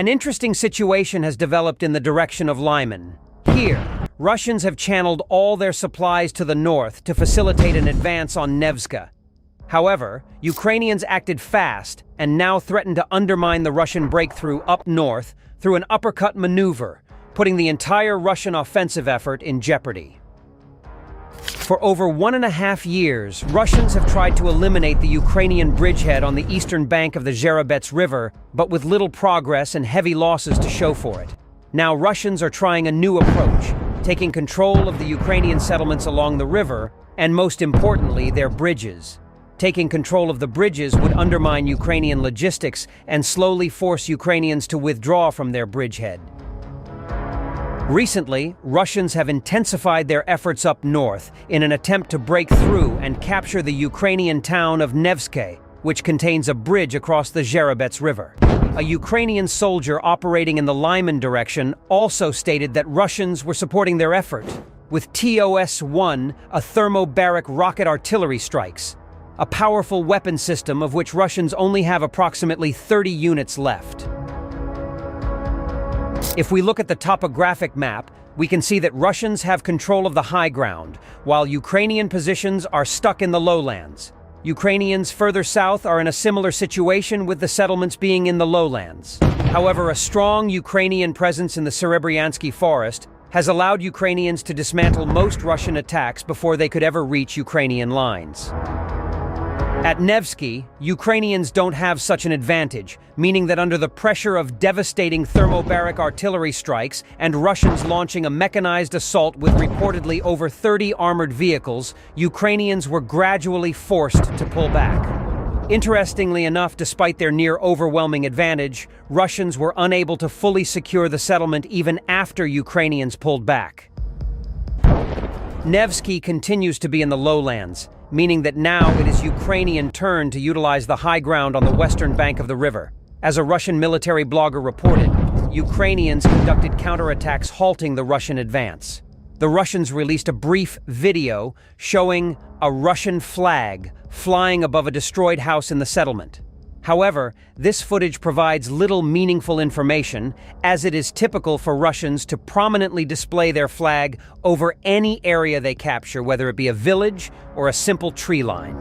An interesting situation has developed in the direction of Lyman. Here, Russians have channeled all their supplies to the north to facilitate an advance on Nevska. However, Ukrainians acted fast and now threaten to undermine the Russian breakthrough up north through an uppercut maneuver, putting the entire Russian offensive effort in jeopardy. For over 1.5 years, Russians have tried to eliminate the Ukrainian bridgehead on the eastern bank of the Zherobets River, but with little progress and heavy losses to show for it. Now Russians are trying a new approach, taking control of the Ukrainian settlements along the river, and most importantly, their bridges. Taking control of the bridges would undermine Ukrainian logistics and slowly force Ukrainians to withdraw from their bridgehead. Recently, Russians have intensified their efforts up north in an attempt to break through and capture the Ukrainian town of Nevsky, which contains a bridge across the Zherobets River. A Ukrainian soldier operating in the Lyman direction also stated that Russians were supporting their effort with TOS-1, a thermobaric rocket artillery strikes, a powerful weapon system of which Russians only have approximately 30 units left. If we look at the topographic map, we can see that Russians have control of the high ground, while Ukrainian positions are stuck in the lowlands. Ukrainians further south are in a similar situation, with the settlements being in the lowlands. However, a strong Ukrainian presence in the Serebryansky forest has allowed Ukrainians to dismantle most Russian attacks before they could ever reach Ukrainian lines. At Nevsky, Ukrainians don't have such an advantage, meaning that under the pressure of devastating thermobaric artillery strikes and Russians launching a mechanized assault with reportedly over 30 armored vehicles, Ukrainians were gradually forced to pull back. Interestingly enough, despite their near overwhelming advantage, Russians were unable to fully secure the settlement even after Ukrainians pulled back. Nevsky continues to be in the lowlands, meaning that now it is Ukrainian turn to utilize the high ground on the western bank of the river. As a Russian military blogger reported, Ukrainians conducted counterattacks halting the Russian advance. The Russians released a brief video showing a Russian flag flying above a destroyed house in the settlement. However, this footage provides little meaningful information, as it is typical for Russians to prominently display their flag over any area they capture, whether it be a village or a simple tree line.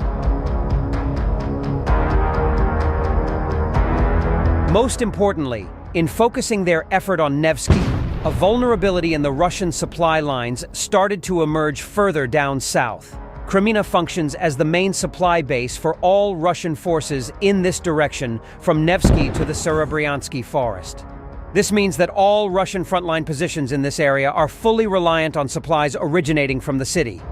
Most importantly, in focusing their effort on Nevsky, a vulnerability in the Russian supply lines started to emerge further down south. Kreminna functions as the main supply base for all Russian forces in this direction from Nevsky to the Serebryansky forest. This means that all Russian frontline positions in this area are fully reliant on supplies originating from the city.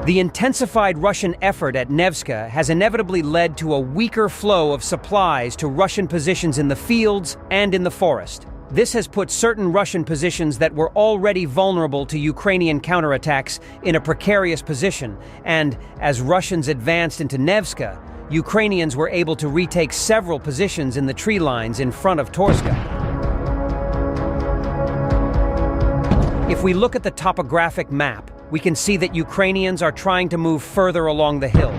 The intensified Russian effort at Nevska has inevitably led to a weaker flow of supplies to Russian positions in the fields and in the forest. This has put certain Russian positions that were already vulnerable to Ukrainian counterattacks in a precarious position, and as Russians advanced into Nevska, Ukrainians were able to retake several positions in the tree lines in front of Torska. If we look at the topographic map, we can see that Ukrainians are trying to move further along the hill.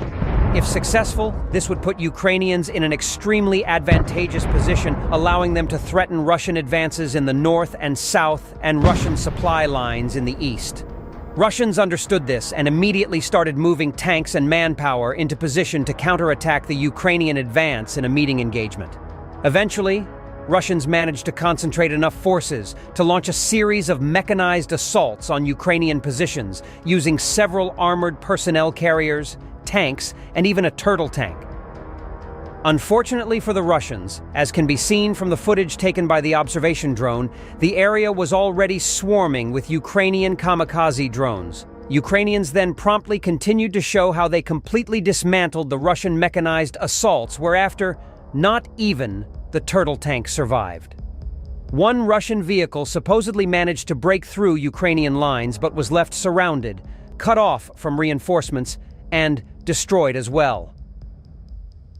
If successful, this would put Ukrainians in an extremely advantageous position, allowing them to threaten Russian advances in the north and south and Russian supply lines in the east. Russians understood this and immediately started moving tanks and manpower into position to counterattack the Ukrainian advance in a meeting engagement. Eventually, Russians managed to concentrate enough forces to launch a series of mechanized assaults on Ukrainian positions using several armored personnel carriers, tanks, and even a turtle tank. Unfortunately for the Russians, as can be seen from the footage taken by the observation drone, the area was already swarming with Ukrainian kamikaze drones. Ukrainians then promptly continued to show how they completely dismantled the Russian mechanized assaults, whereafter not even the turtle tank survived. One Russian vehicle supposedly managed to break through Ukrainian lines but was left surrounded, cut off from reinforcements, and destroyed as well.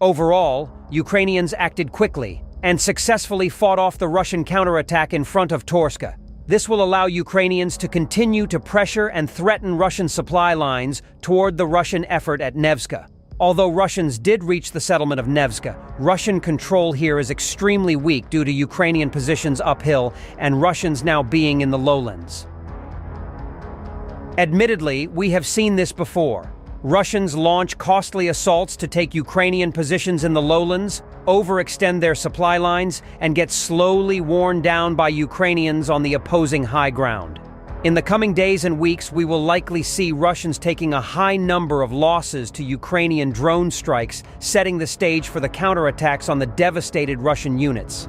Overall, Ukrainians acted quickly and successfully fought off the Russian counterattack in front of Torska. This will allow Ukrainians to continue to pressure and threaten Russian supply lines toward the Russian effort at Nevska. Although Russians did reach the settlement of Nevska, Russian control here is extremely weak due to Ukrainian positions uphill and Russians now being in the lowlands. Admittedly, we have seen this before. Russians launch costly assaults to take Ukrainian positions in the lowlands, overextend their supply lines, and get slowly worn down by Ukrainians on the opposing high ground. In the coming days and weeks, we will likely see Russians taking a high number of losses to Ukrainian drone strikes, setting the stage for the counterattacks on the devastated Russian units.